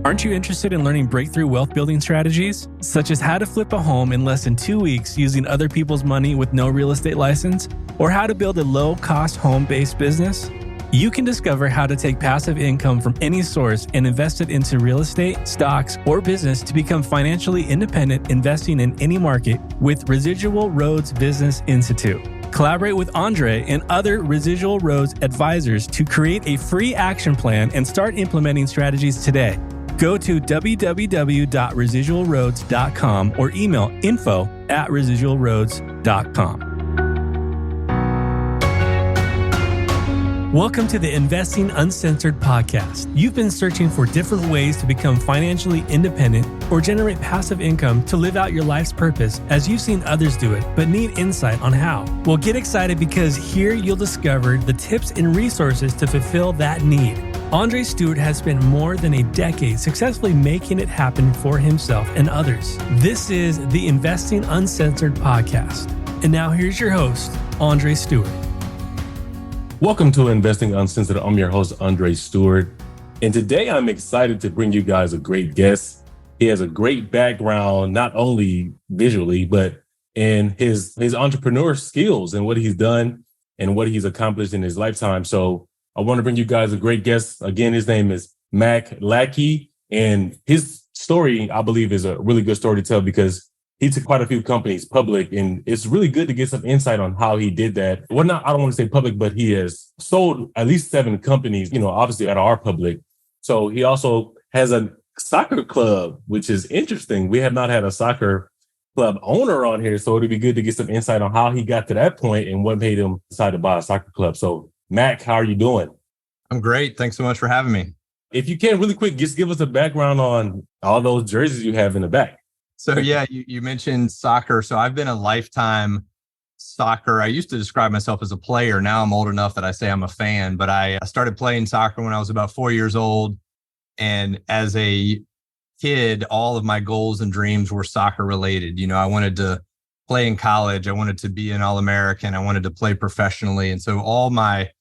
Aren't you interested in learning breakthrough wealth building strategies, such as how to flip a home in less than 2 weeks using other people's money with no real estate license, or how to build a low-cost home-based business? You can discover how to take passive income from any source and invest it into real estate, stocks, or business to become financially independent investing in any market with Residual Roads Business Institute. Collaborate with Andre and other Residual Roads advisors to create a free action plan and start implementing strategies today. Go to www.residualroads.com or email info@residualroads.com. Welcome to the Investing Uncensored podcast. You've been searching for different ways to become financially independent or generate passive income to live out your life's purpose as you've seen others do it, but need insight on how. Well, get excited because here you'll discover the tips and resources to fulfill that need. Andre Stewart has spent more than a decade successfully making it happen for himself and others. This is the Investing Uncensored podcast. And now here's your host, Andre Stewart. Welcome to Investing Uncensored. I'm your host, Andre Stewart. And today I'm excited to bring you guys a great guest. He has a great background, not only visually, but in his entrepreneur skills and what he's done and what he's accomplished in his lifetime. So I want to bring you guys a great guest. Again, his name is Mac Lackey, and his story, I believe, is a really good story to tell because he took quite a few companies public, and it's really good to get some insight on how he did that. Well, I don't want to say public, but he has sold at least 7 companies, obviously that are public. So he also has a soccer club, which is interesting. We have not had a soccer club owner on here, so it'd be good to get some insight on how he got to that point and what made him decide to buy a soccer club. So Mac, how are you doing? I'm great. Thanks so much for having me. If you can, really quick, just give us a background on all those jerseys you have in the back. So yeah, you mentioned soccer. So I've been a lifetime soccer. I used to describe myself as a player. Now I'm old enough that I say I'm a fan, but I started playing soccer when I was about 4 years old. And as a kid, all of my goals and dreams were soccer related. I wanted to play in college. I wanted to be an All-American. I wanted to play professionally. And so all my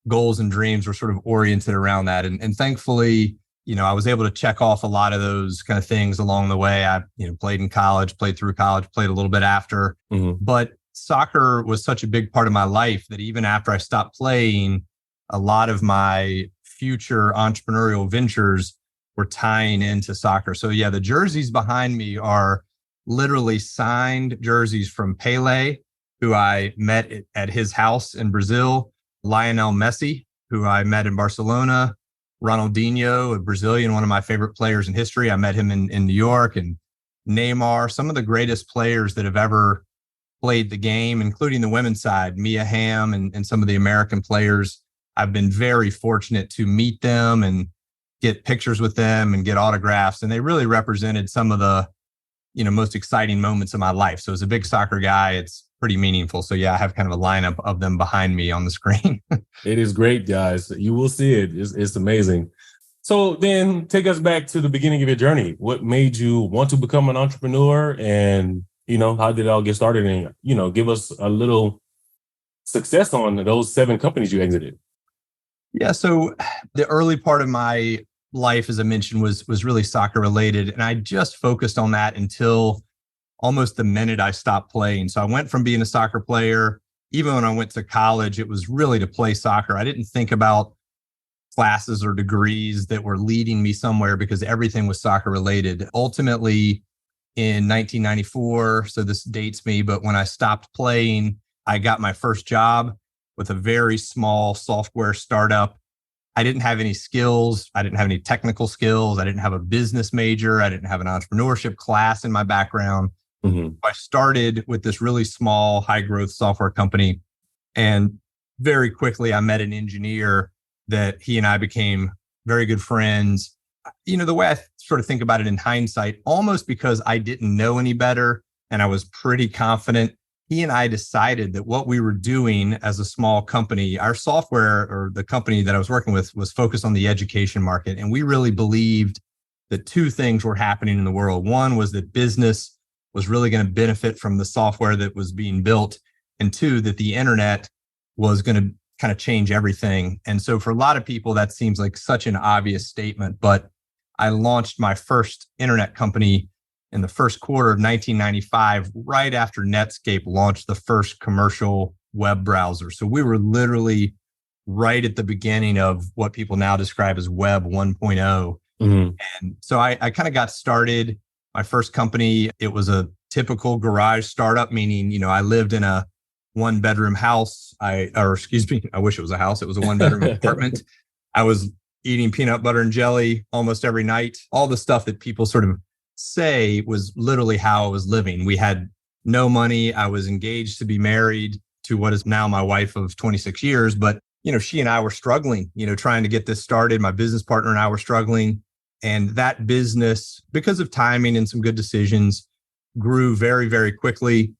goals and dreams were sort of oriented around that. And thankfully, I was able to check off a lot of those kind of things along the way. I, played in college, played through college, played a little bit after. Mm-hmm. But soccer was such a big part of my life that even after I stopped playing, a lot of my future entrepreneurial ventures were tying into soccer. So yeah, the jerseys behind me are literally signed jerseys from Pele, who I met at his house in Brazil, Lionel Messi, who I met in Barcelona, Ronaldinho, a Brazilian, one of my favorite players in history. I met him in New York, and Neymar, some of the greatest players that have ever played the game, including the women's side, Mia Hamm and some of the American players. I've been very fortunate to meet them and get pictures with them and get autographs. And they really represented some of the, most exciting moments of my life. So as a big soccer guy, it's pretty meaningful. So yeah, I have kind of a lineup of them behind me on the screen. It is great, guys. You will see it. It's amazing. So then take us back to the beginning of your journey. What made you want to become an entrepreneur, and, how did it all get started? And, give us a little success on those 7 companies you exited. Yeah. So the early part of my life, as I mentioned, was really soccer related. And I just focused on that until almost the minute I stopped playing. So I went from being a soccer player, even when I went to college, it was really to play soccer. I didn't think about classes or degrees that were leading me somewhere because everything was soccer related. Ultimately, in 1994, so this dates me, but when I stopped playing, I got my first job with a very small software startup. I didn't have any skills. I didn't have any technical skills. I didn't have a business major. I didn't have an entrepreneurship class in my background. Mm-hmm. I started with this really small, high growth software company. And very quickly, I met an engineer that he and I became very good friends. The way I sort of think about it in hindsight, almost because I didn't know any better and I was pretty confident, he and I decided that what we were doing as a small company, our software or the company that I was working with was focused on the education market. And we really believed that 2 things were happening in the world. One was that business was really going to benefit from the software that was being built. And 2, that the internet was going to kind of change everything. And so for a lot of people, that seems like such an obvious statement. But I launched my first internet company in the first quarter of 1995, right after Netscape launched the first commercial web browser. So we were literally right at the beginning of what people now describe as Web 1.0. And so I kind of got started. My first company, it was a typical garage startup, meaning, I lived in a 1-bedroom house. I wish it was a house. It was a 1-bedroom apartment. I was eating peanut butter and jelly almost every night. All the stuff that people sort of say was literally how I was living. We had no money. I was engaged to be married to what is now my wife of 26 years. But, she and I were struggling, trying to get this started. My business partner and I were struggling. And that business, because of timing and some good decisions, grew very, very quickly.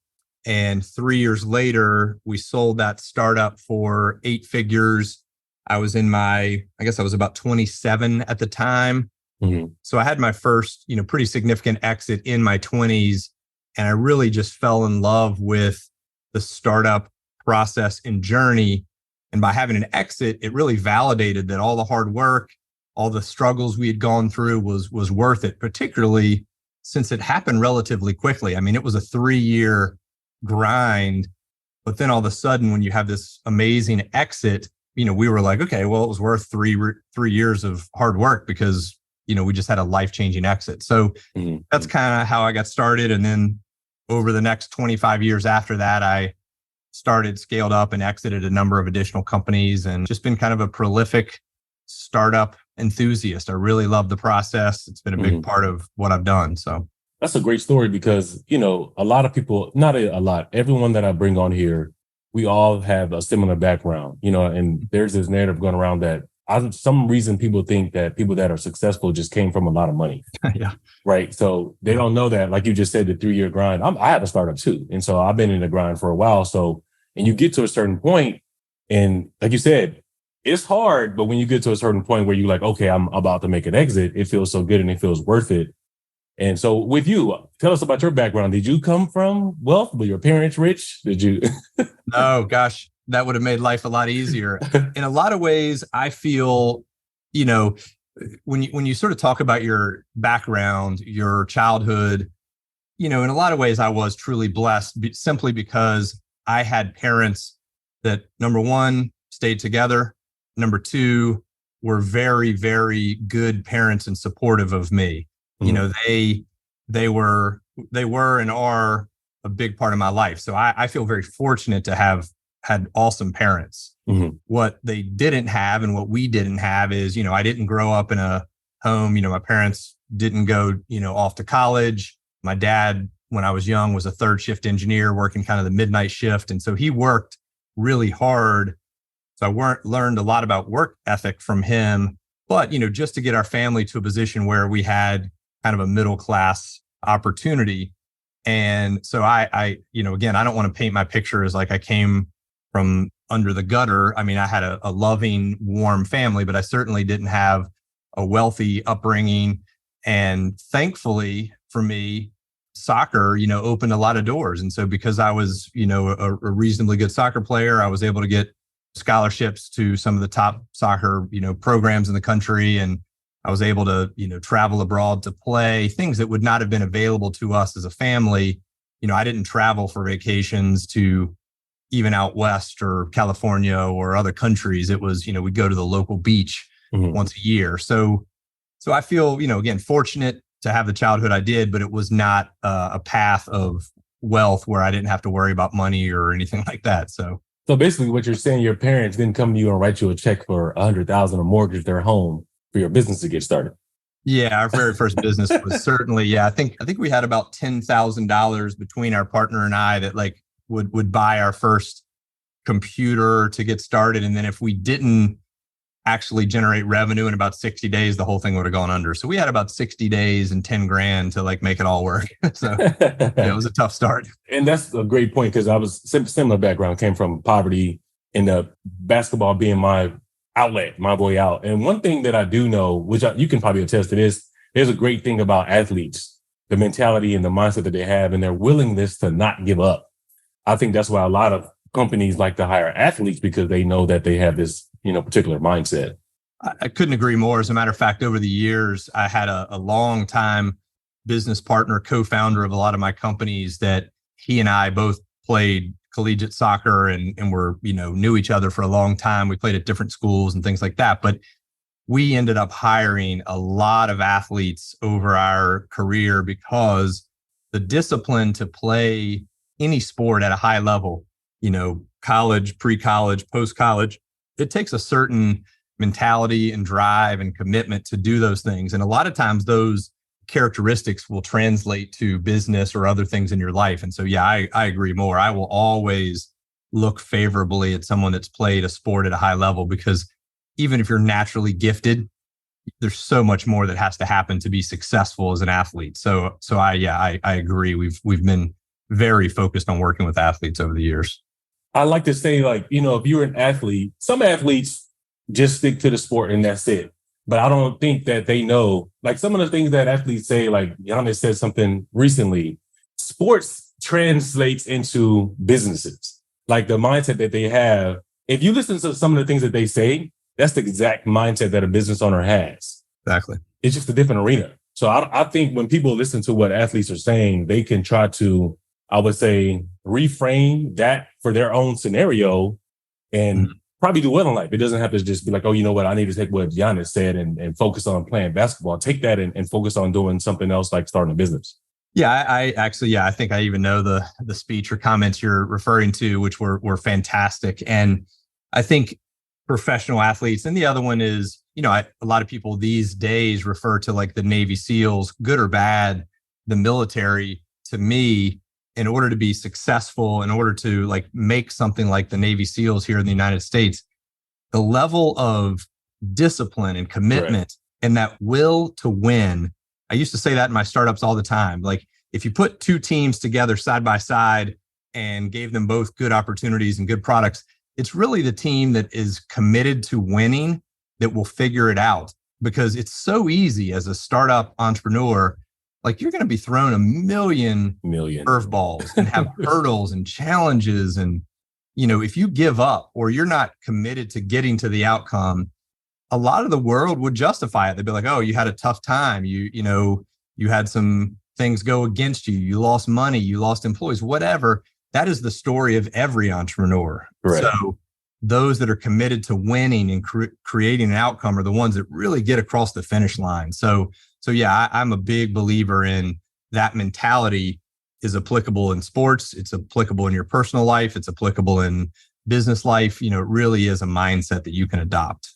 And 3 years later, we sold that startup for 8 figures. I was I was about 27 at the time. So I had my first, pretty significant exit in my 20s. And I really just fell in love with the startup process and journey. And by having an exit, it really validated that all the hard work, all the struggles we had gone through was worth it, particularly since it happened relatively quickly. I mean, it was a 3-year grind, but then all of a sudden, when you have this amazing exit, we were like, okay, well, it was worth 3 years of hard work because, we just had a life-changing exit. So that's kind of how I got started. And then over the next 25 years after that, I started, scaled up, and exited a number of additional companies, and just been kind of a prolific startup enthusiast. I really love the process. It's been a big part of what I've done. So that's a great story because, a lot of people, not a lot, everyone that I bring on here, we all have a similar background, and there's this narrative going around that some reason people think that people that are successful just came from a lot of money. Yeah. Right. So they don't know that, like you just said, the 3-year grind. I have a startup too. And so I've been in the grind for a while. So, and you get to a certain point, and like you said, it's hard, but when you get to a certain point where you're like, okay, I'm about to make an exit, it feels so good and it feels worth it. And so with you, tell us about your background. Did you come from wealth? Were your parents rich? Did you? Oh, gosh, that would have made life a lot easier. In a lot of ways, I feel, when you sort of talk about your background, your childhood, in a lot of ways, I was truly blessed simply because I had parents that, number one, stayed together. Number two, were very, very good parents and supportive of me. They were and are a big part of my life. So I feel very fortunate to have had awesome parents. What they didn't have and what we didn't have is, I didn't grow up in a home, my parents didn't go, off to college. My dad, when I was young, was a 3rd shift engineer working kind of the midnight shift. And so he worked really hard. So I learned a lot about work ethic from him, but, just to get our family to a position where we had kind of a middle class opportunity. And so I again, I don't want to paint my picture as like I came from under the gutter. I mean, I had a loving, warm family, but I certainly didn't have a wealthy upbringing. And thankfully for me, soccer, opened a lot of doors. And so because I was, a reasonably good soccer player, I was able to get scholarships to some of the top soccer, programs in the country. And I was able to, travel abroad to play things that would not have been available to us as a family. I didn't travel for vacations to even out west or California or other countries. It was, we'd go to the local beach once a year. So I feel, again, fortunate to have the childhood I did, but it was not a path of wealth where I didn't have to worry about money or anything like that. So basically what you're saying, your parents didn't come to you and write you a check for $100,000 or mortgage their home for your business to get started. Yeah, our very first business was certainly, I think we had about $10,000 between our partner and I that like would buy our first computer to get started. And then if we didn't actually generate revenue in about 60 days, the whole thing would have gone under. So we had about 60 days and 10 grand to like make it all work. So it was a tough start. And that's a great point because I was similar background, came from poverty, and basketball being my outlet, my way out. And one thing that I do know, which you can probably attest to this, there's a great thing about athletes, the mentality and the mindset that they have and their willingness to not give up. I think that's why a lot of companies like to hire athletes because they know that they have this, particular mindset. I couldn't agree more. As a matter of fact, over the years, I had a long time business partner, co-founder of a lot of my companies that he and I both played collegiate soccer and were, knew each other for a long time. We played at different schools and things like that. But we ended up hiring a lot of athletes over our career because the discipline to play any sport at a high level, college, pre-college, post-college, it takes a certain mentality and drive and commitment to do those things. And a lot of times those characteristics will translate to business or other things in your life. And so, yeah, I agree more. I will always look favorably at someone that's played a sport at a high level, because even if you're naturally gifted, there's so much more that has to happen to be successful as an athlete. So I agree. We've been very focused on working with athletes over the years. I like to say, if you're an athlete, some athletes just stick to the sport and that's it. But I don't think that they know, some of the things that athletes say, like Giannis said something recently, sports translates into businesses. Like the mindset that they have. If you listen to some of the things that they say, that's the exact mindset that a business owner has. Exactly. It's just a different arena. So I think when people listen to what athletes are saying, they can try to, I would say, reframe that for their own scenario and probably do well in life. It doesn't have to just be like, oh, you know what? I need to take what Giannis said and focus on playing basketball. Take that and focus on doing something else, like starting a business. Yeah, I think I even know the speech or comments you're referring to, which were fantastic. And I think professional athletes, and the other one is, a lot of people these days refer to like the Navy SEALs, good or bad, the military. To me, in order to be successful, in order to make something like the Navy SEALs here in the United States, the level of discipline and commitment and that will to win. I used to say that in my startups all the time. Like, if you put two teams together side by side and gave them both good opportunities and good products, it's really the team that is committed to winning that will figure it out, because it's so easy as a startup entrepreneur. You're going to be thrown a million curveballs and have hurdles and challenges. And, if you give up or you're not committed to getting to the outcome, a lot of the world would justify it. They'd be like, oh, you had a tough time. You had some things go against you. You lost money, you lost employees, whatever. That is the story of every entrepreneur. Right. So those that are committed to winning and creating an outcome are the ones that really get across the finish line. So yeah, I'm a big believer in that mentality is applicable in sports. It's applicable in your personal life. It's applicable in business life. It really is a mindset that you can adopt.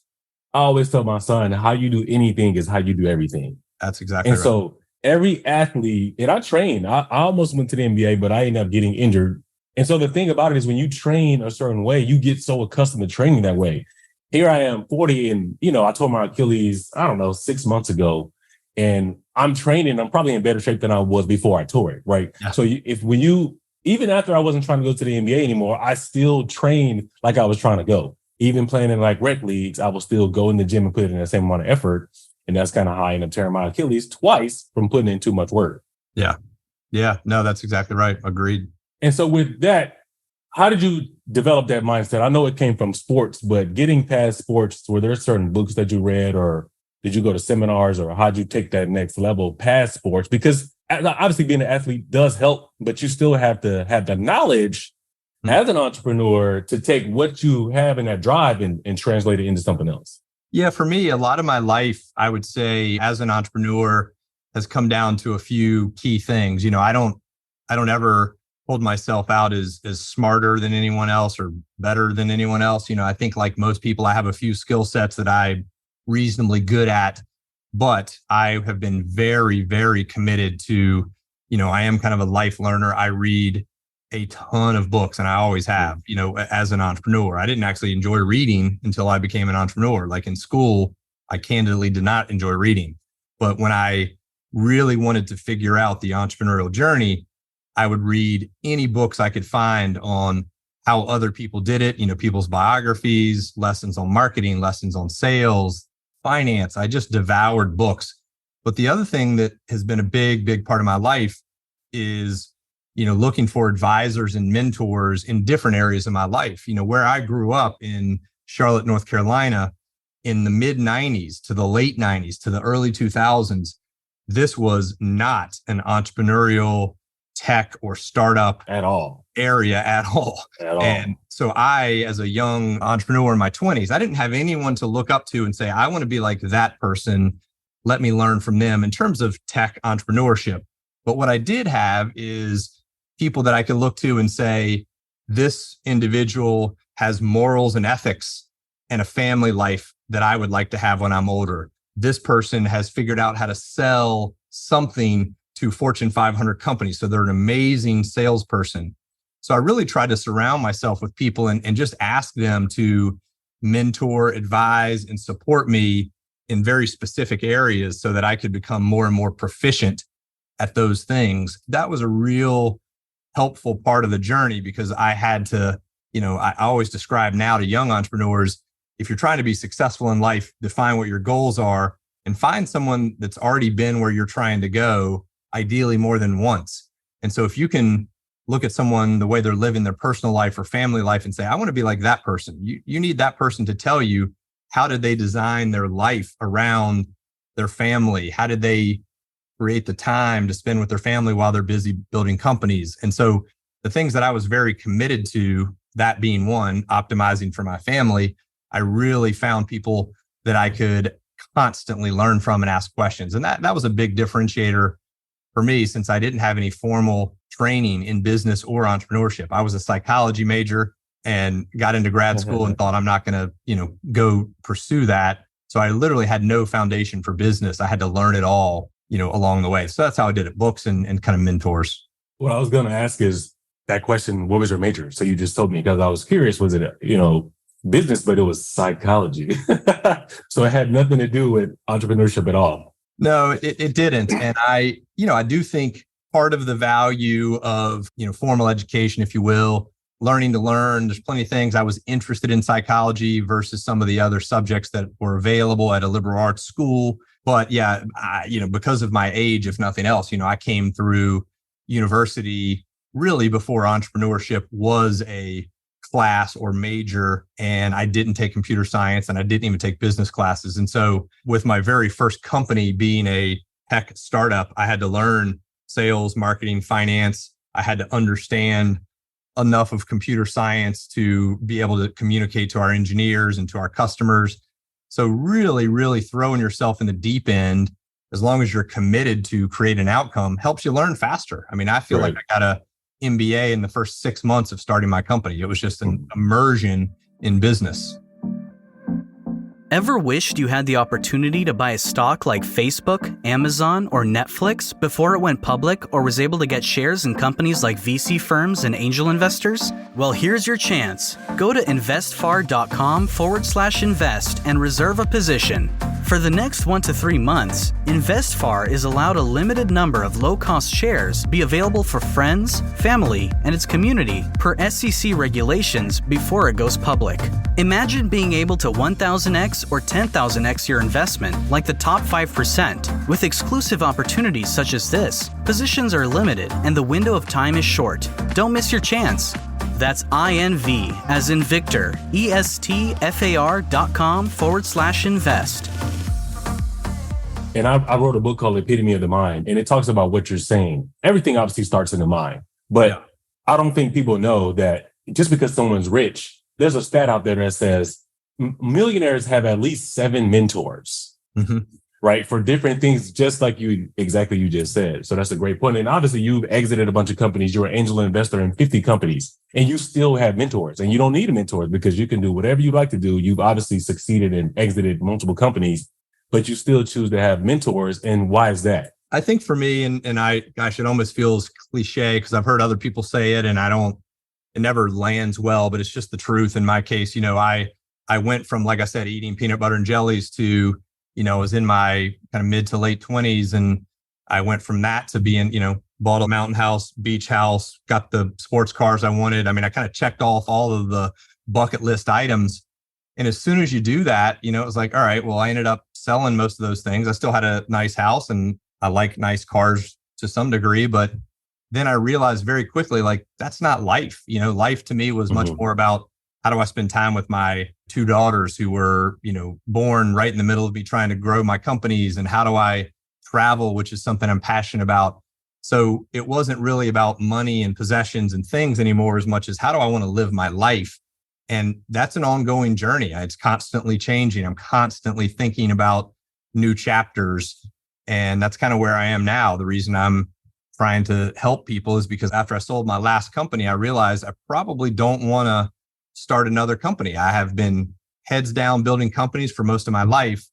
I always tell my son, how you do anything is how you do everything. That's exactly right. And so every athlete, and I trained, I almost went to the NBA, but I ended up getting injured. And so the thing about it is, when you train a certain way, you get so accustomed to training that way. Here I am, 40, and, I tore my Achilles, 6 months ago. And I'm training, I'm probably in better shape than I was before I tore it, right? Yeah. So even after I wasn't trying to go to the NBA anymore, I still trained like I was trying to go. Even playing in rec leagues, I will still go in the gym and put in the same amount of effort. And that's kind of how I ended up tearing my Achilles twice from putting in too much work. Yeah. Yeah. No, that's exactly right. Agreed. And so with that, how did you develop that mindset? I know it came from sports, but getting past sports, were there certain books that you read, or did you go to seminars, or how'd you take that next level past sports? Because obviously being an athlete does help, but you still have to have the knowledge as an entrepreneur to take what you have in that drive and translate it into something else. Yeah, for me, a lot of my life, I would say, as an entrepreneur has come down to a few key things. I don't ever hold myself out as smarter than anyone else or better than anyone else. I think like most people, I have a few skill sets that I'm reasonably good at, but I have been very, very committed to, I am kind of a life learner. I read a ton of books, and I always have, as an entrepreneur. I didn't actually enjoy reading until I became an entrepreneur. Like in school, I candidly did not enjoy reading. But when I really wanted to figure out the entrepreneurial journey, I would read any books I could find on how other people did it, people's biographies, lessons on marketing, lessons on sales, finance. I just devoured books. But the other thing that has been a big, big part of my life is looking for advisors and mentors in different areas of my life. Where I grew up in Charlotte, North Carolina, in the mid 90s to the late 90s to the early 2000s, this was not an entrepreneurial tech or startup At all. area at all. At all. And so I, as a young entrepreneur in my 20s, I didn't have anyone to look up to and say, I want to be like that person. Let me learn from them in terms of tech entrepreneurship. But what I did have is people that I could look to and say, this individual has morals and ethics and a family life that I would like to have when I'm older. This person has figured out how to sell something to Fortune 500 companies. So they're an amazing salesperson. So I really tried to surround myself with people and just ask them to mentor, advise, and support me in very specific areas so that I could become more and more proficient at those things. That was a real helpful part of the journey because I had to, I always describe now to young entrepreneurs, if you're trying to be successful in life, define what your goals are and find someone that's already been where you're trying to go, ideally more than once. And so if you can look at someone, the way they're living their personal life or family life and say, I want to be like that person. You need that person to tell you, how did they design their life around their family? How did they create the time to spend with their family while they're busy building companies? And so the things that I was very committed to, that being one, optimizing for my family, I really found people that I could constantly learn from and ask questions. And that was a big differentiator for me, since I didn't have any formal training in business or entrepreneurship. I was a psychology major and got into grad school and thought I'm not going to, go pursue that. So I literally had no foundation for business. I had to learn it all, along the way. So that's how I did it, books and kind of mentors. What I was going to ask is that question, what was your major? So you just told me because I was curious, was it, business, but it was psychology. So it had nothing to do with entrepreneurship at all. No, it didn't. And I do think part of the value of, formal education, if you will, learning to learn, there's plenty of things I was interested in psychology versus some of the other subjects that were available at a liberal arts school. But yeah, because of my age, if nothing else, I came through university really before entrepreneurship was a class or major, and I didn't take computer science and I didn't even take business classes. And so with my very first company being a tech startup, I had to learn sales, marketing, finance. I had to understand enough of computer science to be able to communicate to our engineers and to our customers. So really, really throwing yourself in the deep end, as long as you're committed to create an outcome, helps you learn faster. I mean, I feel like I got a MBA in the first 6 months of starting my company. It was just an immersion in business. Ever wished you had the opportunity to buy a stock like Facebook, Amazon, or Netflix before it went public, or was able to get shares in companies like VC firms and angel investors? Well, here's your chance. Go to investfar.com/invest and reserve a position. For the next 1 to 3 months, InvestFar is allowed a limited number of low-cost shares be available for friends, family, and its community per SEC regulations before it goes public. Imagine being able to 1,000x or 10,000x your investment like the top 5%. With exclusive opportunities such as this, positions are limited and the window of time is short. Don't miss your chance. That's INV as in Victor, ESTFAR.com/invest. And I wrote a book called Epitome of the Mind, and it talks about what you're saying. Everything obviously starts in the mind, but I don't think people know that just because someone's rich, there's a stat out there that says millionaires have at least 7 mentors, right? For different things, just like you just said. So that's a great point. And obviously you've exited a bunch of companies. You're an angel investor in 50 companies and you still have mentors, and you don't need mentors because you can do whatever you like to do. You've obviously succeeded and exited multiple companies, but you still choose to have mentors. And why is that? I think for me, and gosh, it almost feels cliche because I've heard other people say it and it never lands well, but it's just the truth. In my case, I went from, like I said, eating peanut butter and jellies to, I was in my kind of mid to late 20s. And I went from that to being, bought a mountain house, beach house, got the sports cars I wanted. I mean, I kind of checked off all of the bucket list items. And as soon as you do that, it was like, all right, well, I ended up selling most of those things. I still had a nice house and I like nice cars to some degree, but then I realized very quickly, like, that's not life. Life to me was much more about how do I spend time with my two daughters who were, born right in the middle of me trying to grow my companies? And how do I travel, which is something I'm passionate about? So it wasn't really about money and possessions and things anymore, as much as how do I want to live my life? And that's an ongoing journey. It's constantly changing. I'm constantly thinking about new chapters. And that's kind of where I am now. The reason I'm trying to help people is because after I sold my last company, I realized I probably don't want to start another company. I have been heads down building companies for most of my life.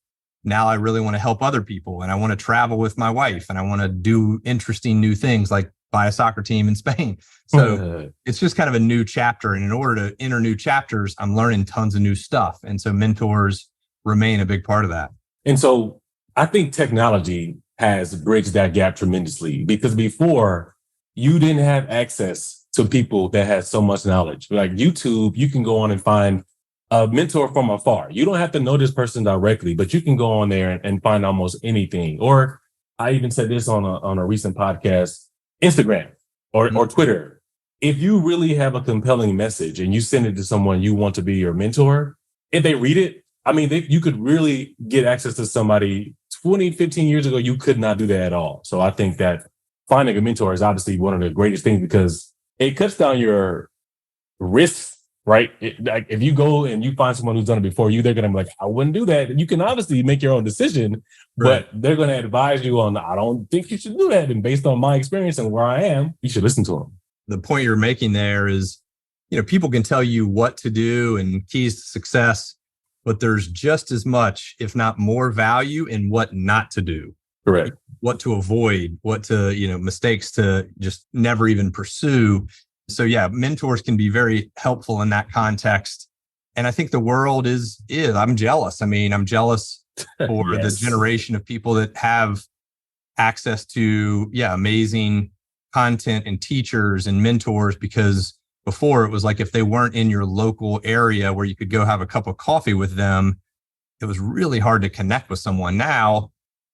Now I really want to help other people, and I want to travel with my wife, and I want to do interesting new things like buy a soccer team in Spain. So it's just kind of a new chapter. And in order to enter new chapters, I'm learning tons of new stuff. And so mentors remain a big part of that. And so I think technology has bridged that gap tremendously, because before you didn't have access to people that had so much knowledge. Like YouTube, you can go on and find a mentor from afar. You don't have to know this person directly, but you can go on there and find almost anything. Or I even said this on a recent podcast, Instagram or Twitter. If you really have a compelling message and you send it to someone you want to be your mentor, if they read it, I mean, you could really get access to somebody 20, 15 years ago. You could not do that at all. So I think that finding a mentor is obviously one of the greatest things, because it cuts down your risks, right? Like if you go and you find someone who's done it before you, they're going to be like, I wouldn't do that. And you can obviously make your own decision, right, but they're going to advise you on, I don't think you should do that. And based on my experience and where I am, you should listen to them. The point you're making there is, people can tell you what to do and keys to success, but there's just as much, if not more, value in what not to do. Correct. What to avoid, what to, mistakes to just never even pursue. So yeah, mentors can be very helpful in that context. And I think the world is I'm jealous. I mean, I'm jealous for Yes. the generation of people that have access to, amazing content and teachers and mentors, because before it was like, if they weren't in your local area where you could go have a cup of coffee with them, it was really hard to connect with someone. Now,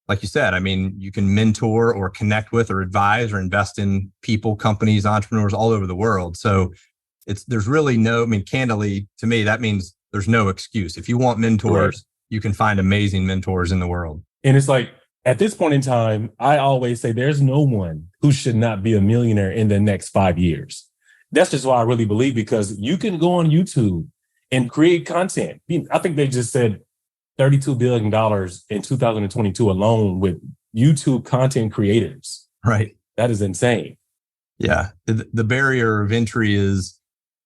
like you said, I mean, you can mentor or connect with or advise or invest in people, companies, entrepreneurs all over the world. So there's really candidly, to me, that means there's no excuse. If you want mentors, you can find amazing mentors in the world. And it's like, at this point in time, I always say there's no one who should not be a millionaire in the next 5 years. That's just why I really believe, because you can go on YouTube and create content. I think they just said $32 billion in 2022 alone with YouTube content creators. Right. That is insane. Yeah. The barrier of entry is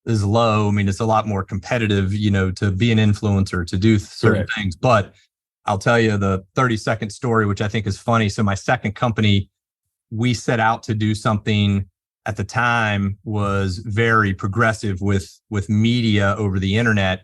low. I mean, it's a lot more competitive, to be an influencer, to do certain things. But I'll tell you the 30-second story, which I think is funny. So my second company, we set out to do something at the time was very progressive with media over the internet.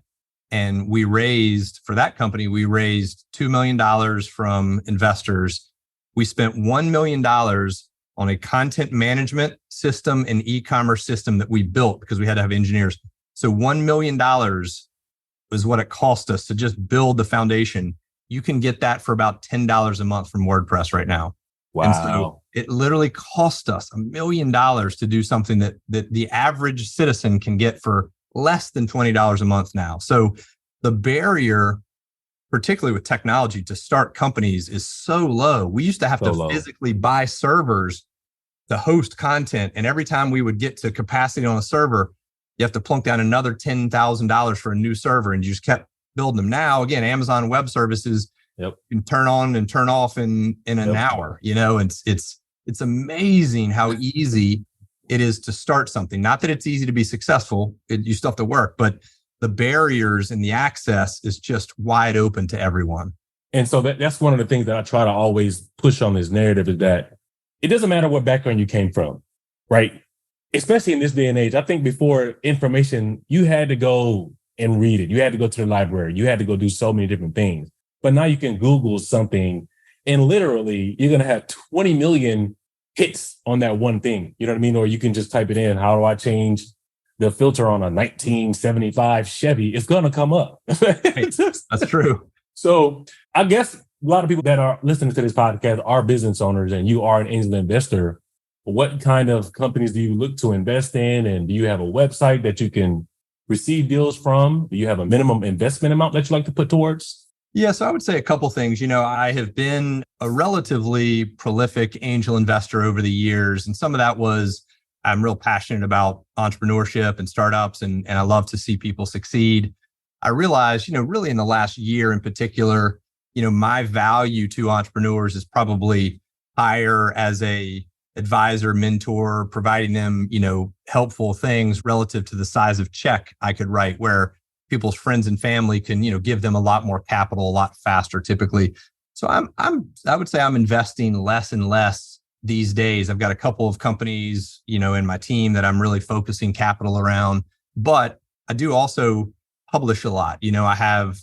And we raised, for that company, $2 million from investors. We spent $1 million on a content management system and e-commerce system that we built because we had to have engineers. So $1 million was what it cost us to just build the foundation. You can get that for about $10 a month from WordPress right now. Wow. And so it literally cost us $1 million to do something that the average citizen can get for less than $20 a month now. So the barrier, particularly with technology, to start companies is so low. We used to have to physically buy servers to host content. And every time we would get to capacity on a server, you have to plunk down another $10,000 for a new server. And you just kept building them. Now, again, Amazon Web Services, you can turn on and turn off in an hour. It's amazing how easy it is to start something. Not that it's easy to be successful. You still have to work, but the barriers and the access is just wide open to everyone. And so that's one of the things that I try to always push on this narrative, is that it doesn't matter what background you came from, right? Especially in this day and age. I think before information, you had to go and read it. You had to go to the library. You had to go do so many different things. But now you can Google something and literally you're going to have 20 million hits on that one thing. You know what I mean? Or you can just type it in, how do I change the filter on a 1975 Chevy? It's going to come up. That's true. So I guess a lot of people that are listening to this podcast are business owners, and you are an angel investor. What kind of companies do you look to invest in? And do you have a website that you can receive deals from? Do you have a minimum investment amount that you like to put towards? Yeah, so I would say a couple things. I have been a relatively prolific angel investor over the years. And some of that was I'm real passionate about entrepreneurship and startups, and I love to see people succeed. I realized, really in the last year in particular, my value to entrepreneurs is probably higher as a advisor, mentor, providing them, helpful things relative to the size of check I could write, where people's friends and family can, give them a lot more capital a lot faster typically. So I would say I'm investing less and less these days. I've got a couple of companies, in my team that I'm really focusing capital around, but I do also publish a lot. I have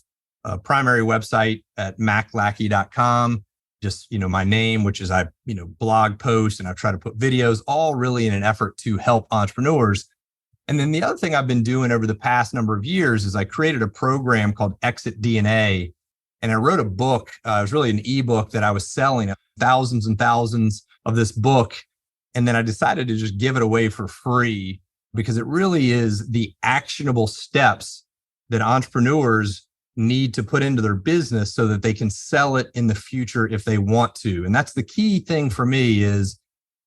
a primary website at maclackey.com, just, my name, which is I blog posts, and I try to put videos, all really in an effort to help entrepreneurs. And then the other thing I've been doing over the past number of years is I created a program called Exit DNA. And I wrote a book. It was really an ebook that I was selling, thousands and thousands of this book. And then I decided to just give it away for free because it really is the actionable steps that entrepreneurs need to put into their business so that they can sell it in the future if they want to. And that's the key thing for me is,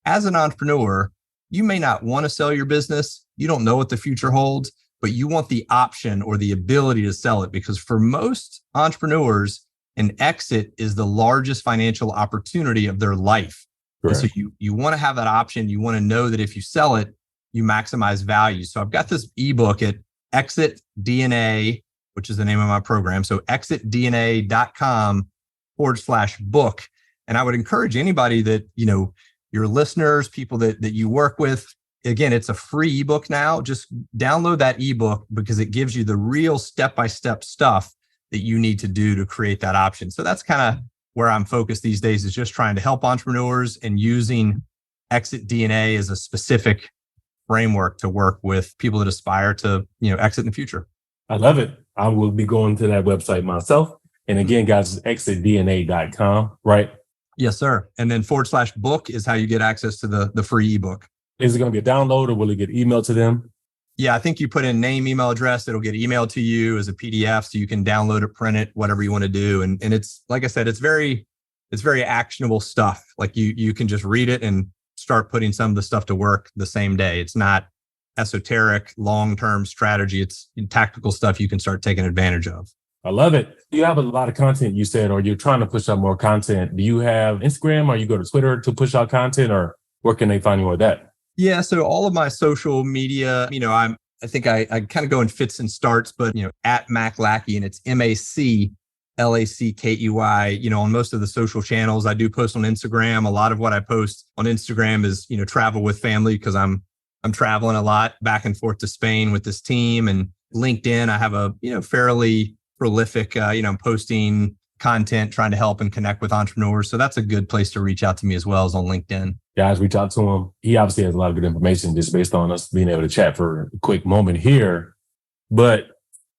as an entrepreneur, you may not want to sell your business. You don't know what the future holds, but you want the option or the ability to sell it, because for most entrepreneurs, an exit is the largest financial opportunity of their life. And so you want to have that option. You want to know that if you sell it, you maximize value. So I've got this ebook at Exit DNA, which is the name of my program. So exitdna.com/book. And I would encourage anybody that, your listeners, people that you work with, again, it's a free ebook now. Just download that ebook because it gives you the real step-by-step stuff that you need to do to create that option. So that's kind of where I'm focused these days, is just trying to help entrepreneurs and using Exit DNA as a specific framework to work with people that aspire to, exit in the future. I love it. I will be going to that website myself. And again, guys, it's exitdna.com, right? Yes, sir. And then /book is how you get access to the free ebook. Is it going to be a download or will it get emailed to them? Yeah, I think you put in name, email address. It'll get emailed to you as a PDF, so you can download it, print it, whatever you want to do. And it's, like I said, it's very actionable stuff. Like you can just read it and start putting some of the stuff to work the same day. It's not esoteric, long-term strategy. It's tactical stuff you can start taking advantage of. I love it. You have a lot of content, you said, or you're trying to push out more content. Do you have Instagram, or you go to Twitter to push out content, or where can they find you with that? Yeah, so all of my social media, I think I kind of go in fits and starts, but, at Mac Lackey, and it's MacLackey, on most of the social channels. I do post on Instagram. A lot of what I post on Instagram is, travel with family, because I'm traveling a lot back and forth to Spain with this team. And LinkedIn, I have a, fairly prolific, I'm posting content, trying to help and connect with entrepreneurs. So that's a good place to reach out to me as well, as on LinkedIn. Guys, reach out to him. He obviously has a lot of good information just based on us being able to chat for a quick moment here. But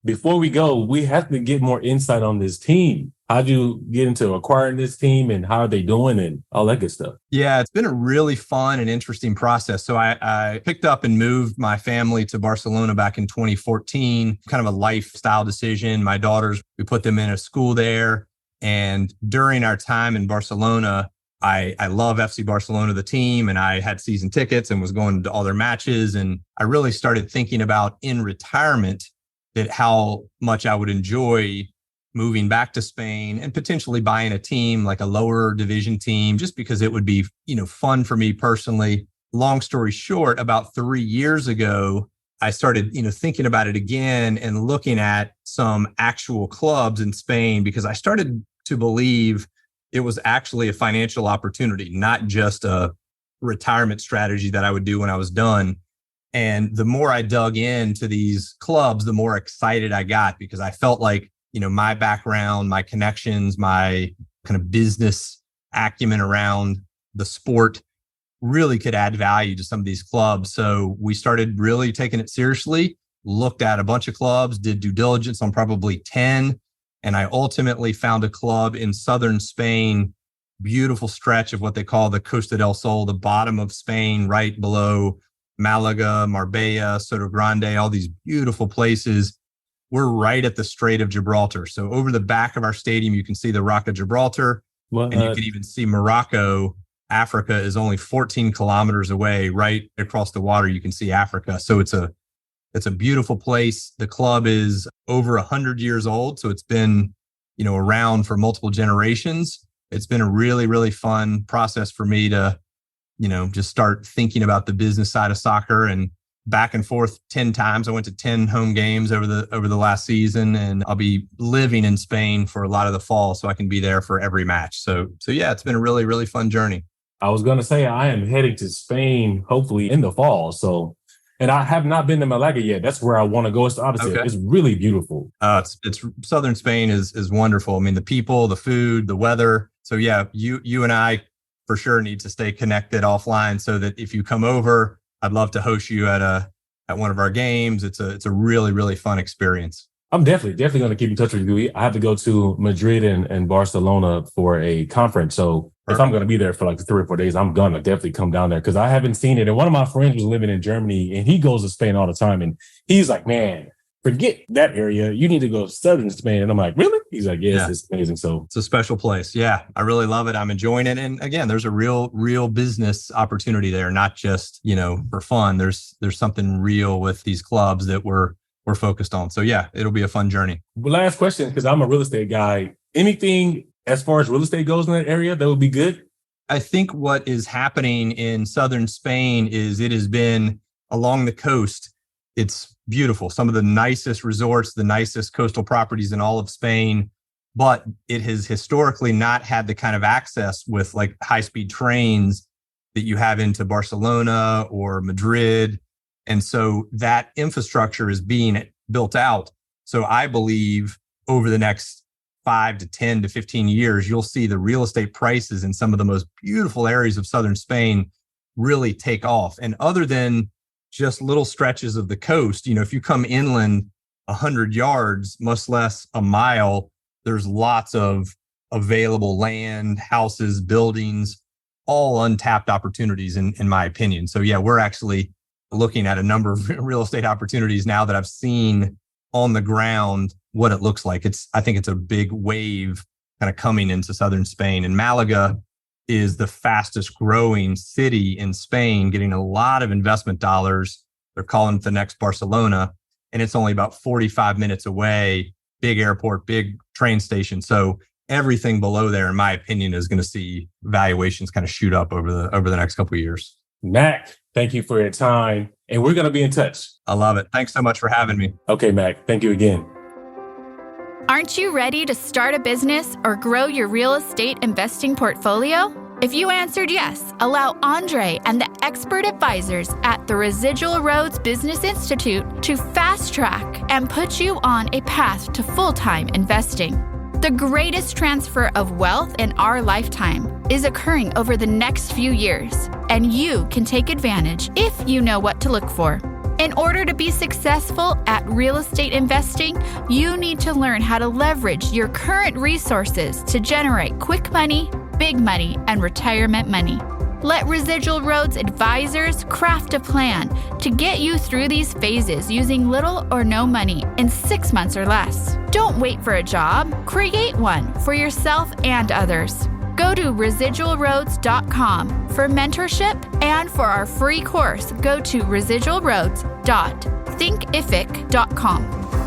before we go, we have to get more insight on this team. How'd you get into acquiring this team, and how are they doing and all that good stuff? Yeah, it's been a really fun and interesting process. So I picked up and moved my family to Barcelona back in 2014, kind of a lifestyle decision. My daughters, we put them in a school there. And during our time in Barcelona, I love FC Barcelona, the team, and I had season tickets and was going to all their matches. And I really started thinking about in retirement that how much I would enjoy moving back to Spain and potentially buying a team, like a lower division team, just because it would be, fun for me personally. Long story short, about 3 years ago, I started, thinking about it again and looking at some actual clubs in Spain, because I started to believe it was actually a financial opportunity, not just a retirement strategy that I would do when I was done. And the more I dug into these clubs, the more excited I got, because I felt like, my background, my connections, my kind of business acumen around the sport really could add value to some of these clubs. So we started really taking it seriously, looked at a bunch of clubs, did due diligence on probably 10. And I ultimately found a club in southern Spain, beautiful stretch of what they call the Costa del Sol, the bottom of Spain, right below Malaga, Marbella, Soto Grande, all these beautiful places. We're right at the Strait of Gibraltar. So over the back of our stadium, you can see the Rock of Gibraltar, and you can even see Morocco. Africa is only 14 kilometers away. Right across the water, you can see Africa. So it's a beautiful place. The club is over 100 years old, so it's been, around for multiple generations. It's been a really, really fun process for me to, just start thinking about the business side of soccer, and back and forth 10 times. I went to 10 home games over the last season, and I'll be living in Spain for a lot of the fall, so I can be there for every match. So yeah, it's been a really, really fun journey. I was going to say I am heading to Spain, hopefully in the fall. So, and I have not been to Malaga yet. That's where I want to go. It's obviously It's really beautiful. It's southern Spain is wonderful. I mean, the people, the food, the weather. So yeah, you and I for sure need to stay connected offline, so that if you come over, I'd love to host you at one of our games. It's a really, really fun experience. I'm definitely going to keep in touch with you. I have to go to Madrid and Barcelona for a conference. So if I'm going to be there for like 3 or 4 days, I'm going to definitely come down there because I haven't seen it. And one of my friends was living in Germany, and he goes to Spain all the time. And he's like, man, forget that area. You need to go to southern Spain. And I'm like, really? He's like, yes, it's amazing. So it's a special place. Yeah, I really love it. I'm enjoying it. And again, there's a real business opportunity there, not just, for fun. There's something real with these clubs that we're focused on. So yeah, it'll be a fun journey. Last question, because I'm a real estate guy. Anything as far as real estate goes in that area that would be good? I think what is happening in southern Spain is it has been along the coast. It's beautiful. Some of the nicest resorts, the nicest coastal properties in all of Spain, but it has historically not had the kind of access with like high-speed trains that you have into Barcelona or Madrid. And so that infrastructure is being built out. So I believe over the next 5 to 10 to 15 years, you'll see the real estate prices in some of the most beautiful areas of southern Spain really take off. And other than just little stretches of the coast, if you come inland 100 yards, much less a mile, there's lots of available land, houses, buildings, all untapped opportunities in my opinion. So yeah, we're actually looking at a number of real estate opportunities now that I've seen on the ground what it looks like. I think it's a big wave kind of coming into southern Spain. And Malaga is the fastest growing city in Spain, getting a lot of investment dollars. They're calling it the next Barcelona, and it's only about 45 minutes away. Big airport, big train station. So everything below there, in my opinion, is going to see valuations kind of shoot up over the next couple of years. Mac, thank you for your time, and we're going to be in touch. I love it. Thanks so much for having me. Okay, Mac. Thank you again. Aren't you ready to start a business or grow your real estate investing portfolio? If you answered yes, allow Andre and the expert advisors at the Residual Roads Business Institute to fast track and put you on a path to full-time investing. The greatest transfer of wealth in our lifetime is occurring over the next few years, and you can take advantage if you know what to look for. In order to be successful at real estate investing, you need to learn how to leverage your current resources to generate quick money, big money, and retirement money. Let Residual Roads advisors craft a plan to get you through these phases using little or no money in 6 months or less. Don't wait for a job. Create one for yourself and others. Go to residualroads.com for mentorship, and for our free course, go to residualroads.thinkific.com.